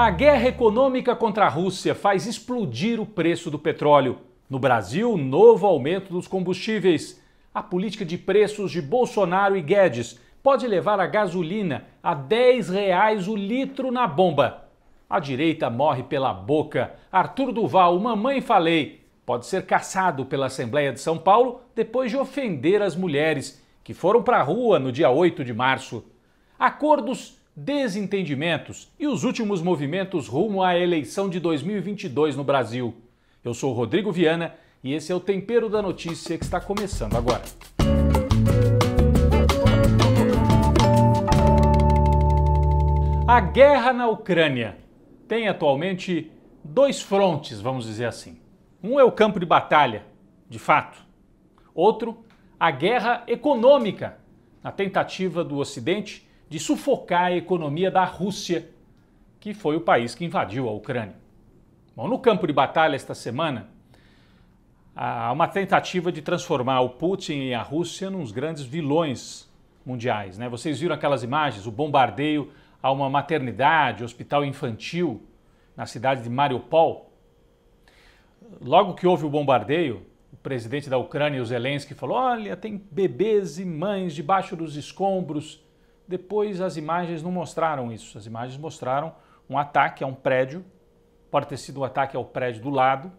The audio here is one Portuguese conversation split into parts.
A guerra econômica contra a Rússia faz explodir o preço do petróleo. No Brasil, novo aumento dos combustíveis. A política de preços de Bolsonaro e Guedes pode levar a gasolina a R$ 10 o litro na bomba. A direita morre pela boca. Arthur Duval, o mamãe falei, pode ser caçado pela Assembleia de São Paulo depois de ofender as mulheres que foram para a rua no dia 8 de março. Acordos, desentendimentos e os últimos movimentos rumo à eleição de 2022 no Brasil. Eu sou o Rodrigo Viana e esse é o Tempero da Notícia que está começando agora. A guerra na Ucrânia tem atualmente dois frontes, vamos dizer assim. Um é o campo de batalha, de fato. Outro, a guerra econômica, na tentativa do Ocidente de sufocar a economia da Rússia, que foi o país que invadiu a Ucrânia. Bom, no campo de batalha esta semana, há uma tentativa de transformar o Putin e a Rússia nos grandes vilões mundiais, né? Vocês viram aquelas imagens, o bombardeio a uma maternidade, hospital infantil na cidade de Mariupol. Logo que houve o bombardeio, o presidente da Ucrânia, o Zelensky, falou: olha, tem bebês e mães debaixo dos escombros. Depois as imagens não mostraram isso. As imagens mostraram um ataque a um prédio, pode ter sido um ataque ao prédio do lado.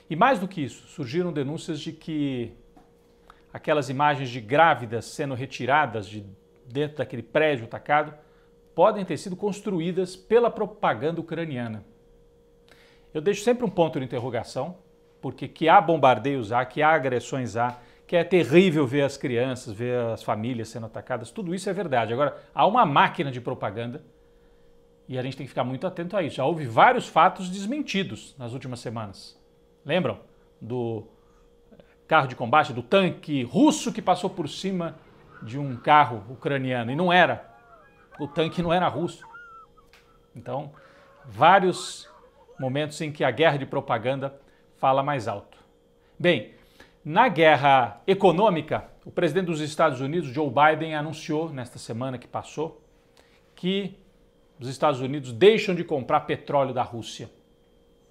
E mais do que isso, surgiram denúncias de que aquelas imagens de grávidas sendo retiradas de dentro daquele prédio atacado podem ter sido construídas pela propaganda ucraniana. Eu deixo sempre um ponto de interrogação, porque que há bombardeios há, que há agressões há, que é terrível ver as crianças, ver as famílias sendo atacadas, tudo isso é verdade. Agora, há uma máquina de propaganda e a gente tem que ficar muito atento a isso. Já houve vários fatos desmentidos nas últimas semanas. Lembram do carro de combate, do tanque russo que passou por cima de um carro ucraniano? E não era. O tanque não era russo. Então, vários momentos em que a guerra de propaganda fala mais alto. Bem, na guerra econômica, o presidente dos Estados Unidos, Joe Biden, anunciou nesta semana que passou que os Estados Unidos deixam de comprar petróleo da Rússia.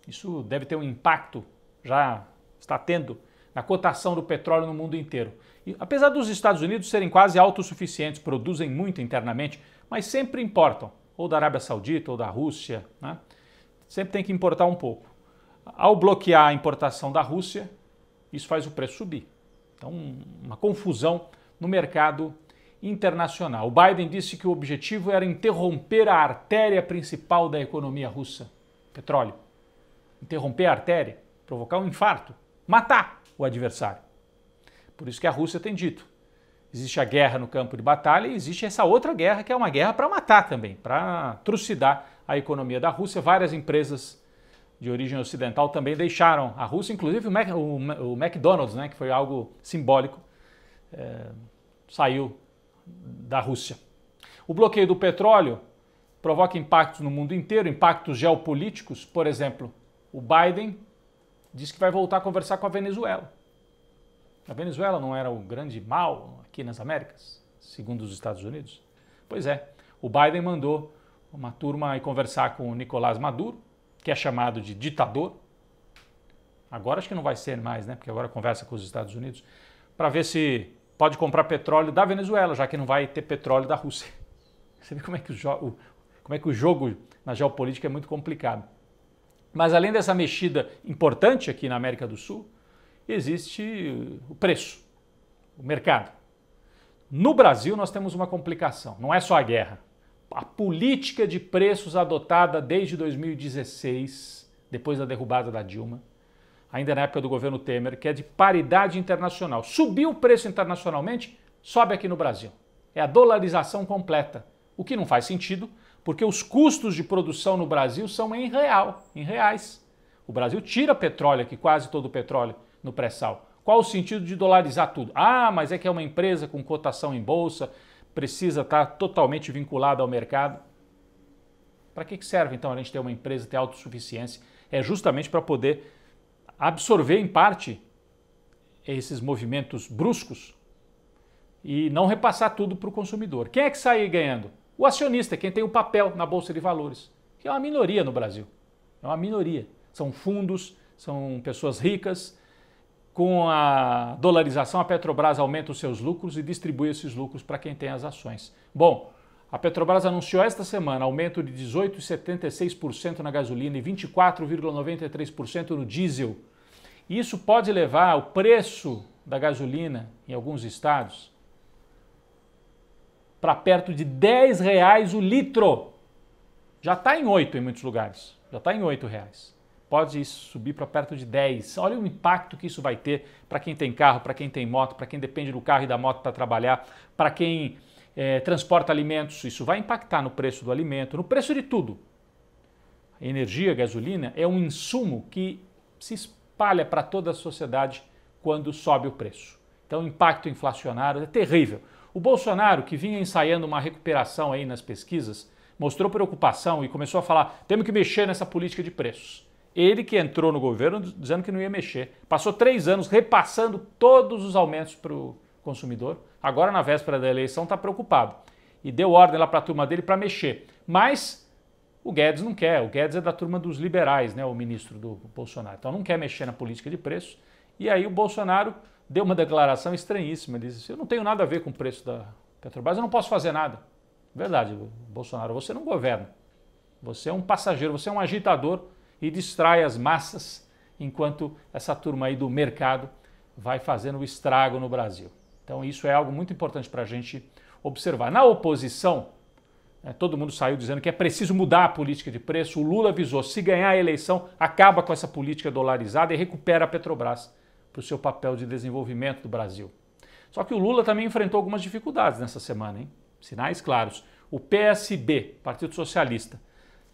Isso deve ter um impacto, já está tendo, na cotação do petróleo no mundo inteiro. E, apesar dos Estados Unidos serem quase autossuficientes, produzem muito internamente, mas sempre importam, ou da Arábia Saudita ou da Rússia, né? Sempre tem que importar um pouco. Ao bloquear a importação da Rússia, isso faz o preço subir. Então, uma confusão no mercado internacional. O Biden disse que o objetivo era interromper a artéria principal da economia russa, petróleo. Interromper a artéria, provocar um infarto, matar o adversário. Por isso que a Rússia tem dito: existe a guerra no campo de batalha e existe essa outra guerra que é uma guerra para matar também, para trucidar a economia da Rússia. Várias empresas de origem ocidental também deixaram a Rússia, inclusive o McDonald's, né, que foi algo simbólico, saiu da Rússia. O bloqueio do petróleo provoca impactos no mundo inteiro, impactos geopolíticos. Por exemplo, o Biden disse que vai voltar a conversar com a Venezuela. A Venezuela não era o grande mal aqui nas Américas, segundo os Estados Unidos? Pois é, o Biden mandou uma turma ir conversar com o Nicolás Maduro, que é chamado de ditador. Agora acho que não vai ser mais, né? Porque agora conversa com os Estados Unidos, para ver se pode comprar petróleo da Venezuela, já que não vai ter petróleo da Rússia. Você vê como é que o jogo na geopolítica é muito complicado. Mas além dessa mexida importante aqui na América do Sul, existe o preço, o mercado. No Brasil nós temos uma complicação, não é só a guerra. A política de preços adotada desde 2016, depois da derrubada da Dilma, ainda na época do governo Temer, que é de paridade internacional. Subiu o preço internacionalmente, sobe aqui no Brasil. É a dolarização completa, o que não faz sentido, porque os custos de produção no Brasil são em reais. O Brasil tira petróleo aqui, quase todo o petróleo, no pré-sal. Qual o sentido de dolarizar tudo? Ah, mas é que é uma empresa com cotação em bolsa, precisa estar totalmente vinculada ao mercado. Para que serve então a gente ter uma empresa, ter autossuficiência? É justamente para poder absorver em parte esses movimentos bruscos e não repassar tudo para o consumidor. Quem é que sai ganhando? O acionista, quem tem o papel na Bolsa de Valores. que é uma minoria no Brasil. É uma minoria. São fundos, são pessoas ricas. Com a dolarização, a Petrobras aumenta os seus lucros e distribui esses lucros para quem tem as ações. Bom, a Petrobras anunciou esta semana aumento de 18,76% na gasolina e 24,93% no diesel. Isso pode levar o preço da gasolina em alguns estados para perto de R$10 o litro. Já está em 8 em muitos lugares, já está em R$8. Pode subir para perto de 10. Olha o impacto que isso vai ter para quem tem carro, para quem tem moto, para quem depende do carro e da moto para trabalhar, para quem transporta alimentos. Isso vai impactar no preço do alimento, no preço de tudo. A energia, a gasolina, é um insumo que se espalha para toda a sociedade quando sobe o preço. Então o impacto inflacionário é terrível. O Bolsonaro, que vinha ensaiando uma recuperação aí nas pesquisas, mostrou preocupação e começou a falar, temos que mexer nessa política de preços. Ele que entrou no governo dizendo que não ia mexer. Passou 3 anos repassando todos os aumentos para o consumidor. Agora, na véspera da eleição, está preocupado. E deu ordem lá para a turma dele para mexer. Mas o Guedes não quer. O Guedes é da turma dos liberais, né, o ministro do Bolsonaro. Então não quer mexer na política de preços. E aí o Bolsonaro deu uma declaração estranhíssima. Ele disse, eu não tenho nada a ver com o preço da Petrobras, eu não posso fazer nada. Verdade, Bolsonaro, você não governa. Você é um passageiro, você é um agitador e distrai as massas enquanto essa turma aí do mercado vai fazendo o estrago no Brasil. Então isso é algo muito importante para a gente observar. Na oposição, todo mundo saiu dizendo que é preciso mudar a política de preço. O Lula avisou, se ganhar a eleição, acaba com essa política dolarizada e recupera a Petrobras para o seu papel de desenvolvimento do Brasil. Só que o Lula também enfrentou algumas dificuldades nessa semana, hein? Sinais claros. O PSB, Partido Socialista,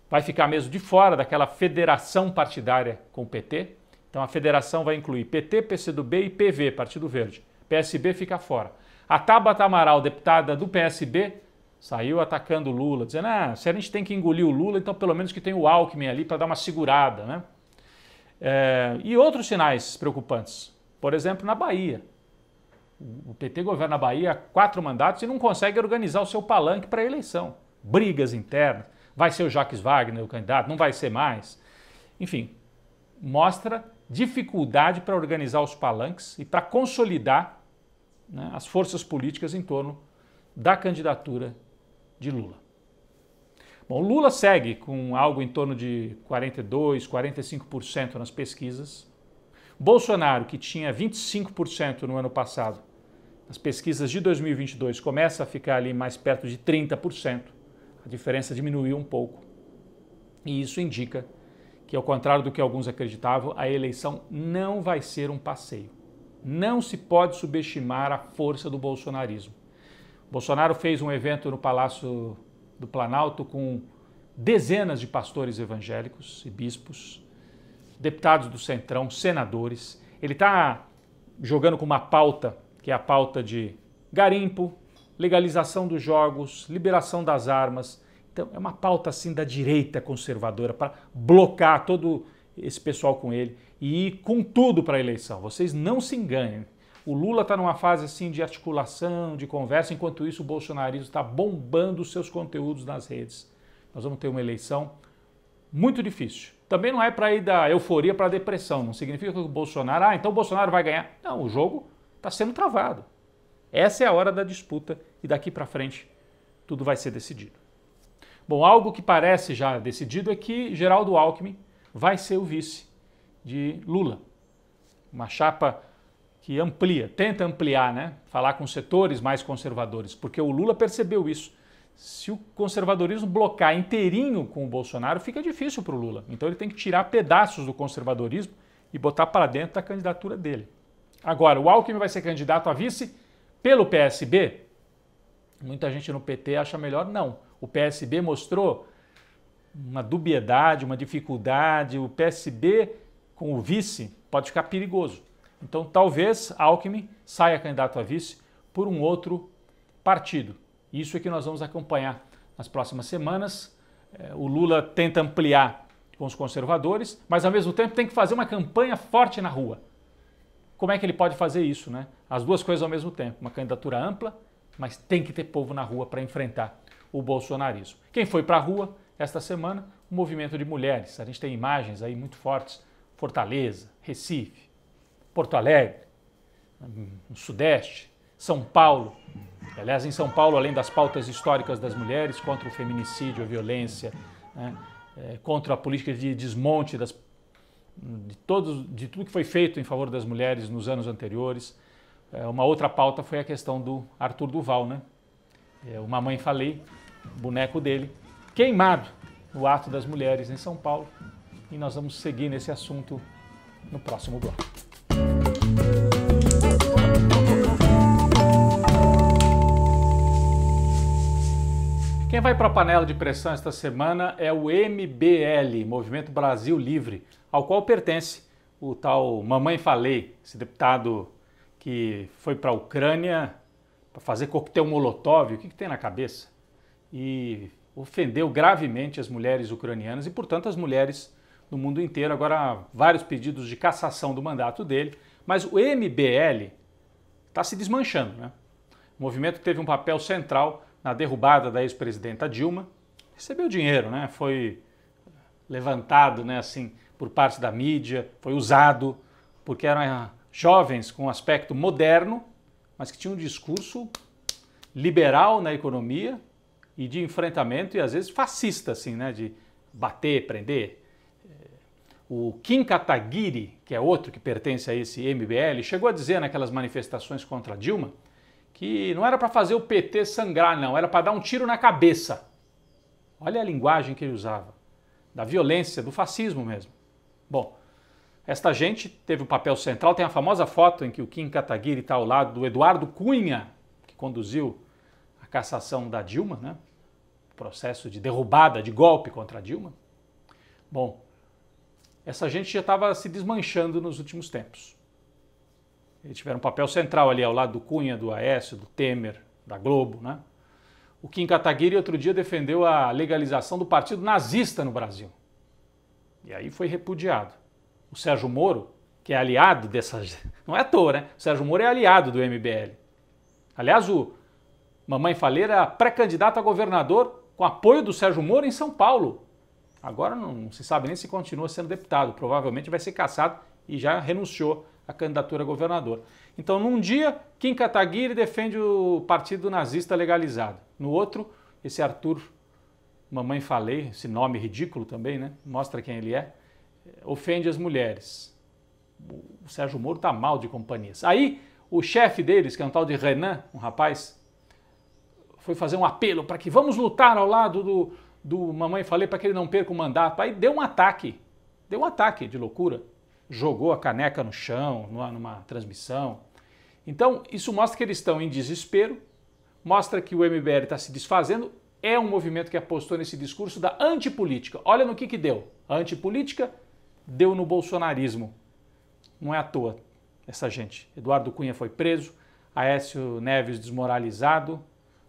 vai ficar mesmo de fora daquela federação partidária com o PT. Então a federação vai incluir PT, PCdoB e PV, Partido Verde. PSB fica fora. A Tabata Amaral, deputada do PSB, saiu atacando o Lula, dizendo, se a gente tem que engolir o Lula, então pelo menos que tem o Alckmin ali para dar uma segurada, né? E outros sinais preocupantes. Por exemplo, na Bahia. O PT governa a Bahia há 4 mandatos e não consegue organizar o seu palanque para a eleição. Brigas internas. Vai ser o Jacques Wagner o candidato? Não vai ser mais? Enfim, mostra dificuldade para organizar os palanques e para consolidar, né, as forças políticas em torno da candidatura de Lula. Bom, Lula segue com algo em torno de 42%, 45% nas pesquisas. Bolsonaro, que tinha 25% no ano passado, nas pesquisas de 2022, começa a ficar ali mais perto de 30%. A diferença diminuiu um pouco. E isso indica que, ao contrário do que alguns acreditavam, a eleição não vai ser um passeio. Não se pode subestimar a força do bolsonarismo. Bolsonaro fez um evento no Palácio do Planalto com dezenas de pastores evangélicos e bispos, deputados do Centrão, senadores. Ele está jogando com uma pauta, que é a pauta de garimpo, legalização dos jogos, liberação das armas. Então é uma pauta assim da direita conservadora para bloquear todo esse pessoal com ele e ir com tudo para a eleição. Vocês não se enganem. O Lula está numa fase assim de articulação, de conversa, enquanto isso o bolsonarismo está bombando os seus conteúdos nas redes. Nós vamos ter uma eleição muito difícil. Também não é para ir da euforia para a depressão. Não significa que o Bolsonaro, então o Bolsonaro vai ganhar. Não, o jogo está sendo travado. Essa é a hora da disputa e daqui para frente tudo vai ser decidido. Bom, algo que parece já decidido é que Geraldo Alckmin vai ser o vice de Lula. Uma chapa que amplia, tenta ampliar, né? Falar com setores mais conservadores, porque o Lula percebeu isso. Se o conservadorismo blocar inteirinho com o Bolsonaro, fica difícil para o Lula. Então ele tem que tirar pedaços do conservadorismo e botar para dentro da candidatura dele. Agora, o Alckmin vai ser candidato a vice pelo PSB? Muita gente no PT acha melhor não. O PSB mostrou uma dubiedade, uma dificuldade. O PSB com o vice pode ficar perigoso. Então talvez Alckmin saia candidato a vice por um outro partido. Isso é que nós vamos acompanhar nas próximas semanas. O Lula tenta ampliar com os conservadores, mas ao mesmo tempo tem que fazer uma campanha forte na rua. Como é que ele pode fazer isso, né? As duas coisas ao mesmo tempo. Uma candidatura ampla, mas tem que ter povo na rua para enfrentar o bolsonarismo. Quem foi para a rua esta semana? um movimento de mulheres. A gente tem imagens aí muito fortes, Fortaleza, Recife, Porto Alegre, no Sudeste, São Paulo. Aliás, em São Paulo, além das pautas históricas das mulheres, contra o feminicídio, a violência, né, contra a política de desmonte de tudo que foi feito em favor das mulheres nos anos anteriores. Uma outra pauta foi a questão do Arthur Duval, né? O Mamãe Falei, o boneco dele, queimado no ato das mulheres em São Paulo. E nós vamos seguir nesse assunto no próximo bloco. Quem vai para a panela de pressão esta semana é o MBL, Movimento Brasil Livre, ao qual pertence o tal Mamãe Falei, esse deputado que foi para a Ucrânia para fazer coquetel Molotov, o que tem na cabeça? E ofendeu gravemente as mulheres ucranianas e, portanto, as mulheres no mundo inteiro. Agora há vários pedidos de cassação do mandato dele, mas o MBL está se desmanchando, né? O movimento teve um papel central na derrubada da ex-presidenta Dilma, recebeu dinheiro, né? Foi levantado, né, assim, por parte da mídia, foi usado porque eram jovens com aspecto moderno, mas que tinham um discurso liberal na economia e de enfrentamento e às vezes fascista, assim, né, de bater, prender. O Kim Kataguiri, que é outro que pertence a esse MBL, chegou a dizer naquelas manifestações contra Dilma que não era para fazer o PT sangrar, não, era para dar um tiro na cabeça. Olha a linguagem que ele usava, da violência, do fascismo mesmo. Bom, esta gente teve um papel central, tem a famosa foto em que o Kim Kataguiri está ao lado do Eduardo Cunha, que conduziu a cassação da Dilma, né? O processo de derrubada, de golpe contra a Dilma. Bom, essa gente já estava se desmanchando nos últimos tempos. Eles tiveram um papel central ali ao lado do Cunha, do Aécio, do Temer, da Globo, né? O Kim Kataguiri outro dia defendeu a legalização do partido nazista no Brasil. E aí foi repudiado. O Sérgio Moro, que é aliado dessa... Não é à toa, né? O Sérgio Moro é aliado do MBL. Aliás, o Mamãe Falei era pré-candidato a governador com apoio do Sérgio Moro em São Paulo. Agora não se sabe nem se continua sendo deputado. Provavelmente vai ser cassado e já renunciou à candidatura a governador. Então, num dia, Kim Kataguiri defende o partido nazista legalizado. No outro, esse Arthur Mamãe Falei, esse nome ridículo também, né? Mostra quem ele é. Ofende as mulheres. O Sérgio Moro está mal de companhias. Aí, o chefe deles, que é um tal de Renan, um rapaz, foi fazer um apelo para que vamos lutar ao lado do Mamãe Falei para que ele não perca o mandato. Aí deu um ataque de loucura. Jogou a caneca no chão, numa transmissão. Então, isso mostra que eles estão em desespero, mostra que o MBL está se desfazendo, é um movimento que apostou nesse discurso da antipolítica. Olha no que deu. A antipolítica deu no bolsonarismo. Não é à toa essa gente. Eduardo Cunha foi preso, Aécio Neves desmoralizado,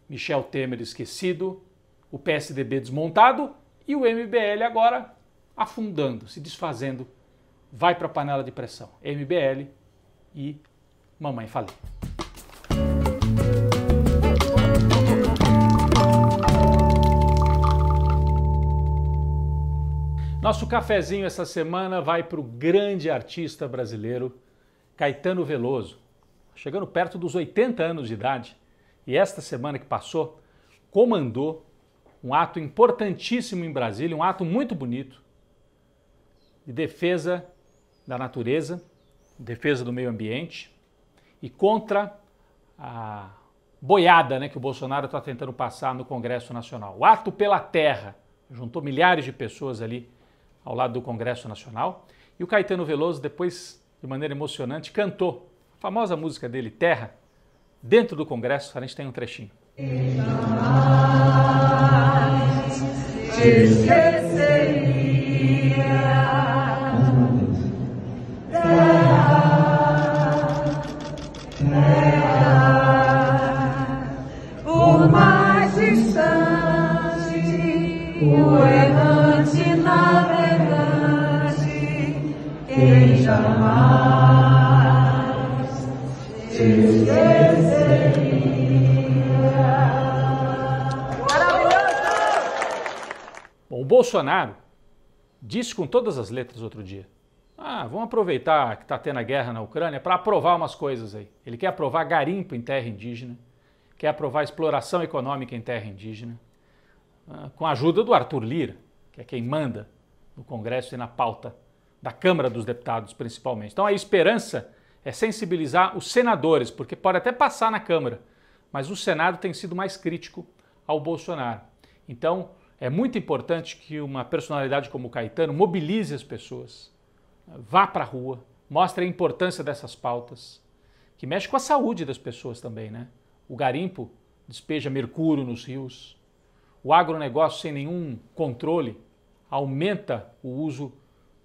Michel Temer esquecido, o PSDB desmontado e o MBL agora afundando, se desfazendo. Vai para a panela de pressão. MBL e Mamãe Falei. Nosso cafezinho essa semana vai para o grande artista brasileiro Caetano Veloso, chegando perto dos 80 anos de idade, e esta semana que passou comandou um ato importantíssimo em Brasília, um ato muito bonito de defesa da natureza, defesa do meio ambiente e contra a boiada, né, que o Bolsonaro está tentando passar no Congresso Nacional. O Ato pela Terra juntou milhares de pessoas ali ao lado do Congresso Nacional e o Caetano Veloso depois, de maneira emocionante, cantou a famosa música dele, Terra, dentro do Congresso. A gente tem um trechinho. Jamais te esqueceria. Por mais distante, o errante navegante, quem jamais te esqueceria. Bom, o Bolsonaro disse com todas as letras outro dia: vamos aproveitar que está tendo a guerra na Ucrânia para aprovar umas coisas aí. Ele quer aprovar garimpo em terra indígena, quer aprovar exploração econômica em terra indígena, com a ajuda do Arthur Lira, que é quem manda no Congresso e na pauta da Câmara dos Deputados, principalmente. Então a esperança é sensibilizar os senadores, porque pode até passar na Câmara, mas o Senado tem sido mais crítico ao Bolsonaro. Então é muito importante que uma personalidade como o Caetano mobilize as pessoas, vá para a rua, mostre a importância dessas pautas, que mexe com a saúde das pessoas também, né? O garimpo despeja mercúrio nos rios, o agronegócio sem nenhum controle aumenta o uso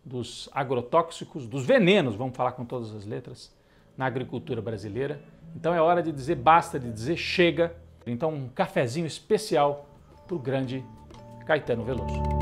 dos agrotóxicos, dos venenos, vamos falar com todas as letras, na agricultura brasileira. Então é hora de dizer basta, de dizer chega. Então um cafezinho especial para o grande Caetano Veloso.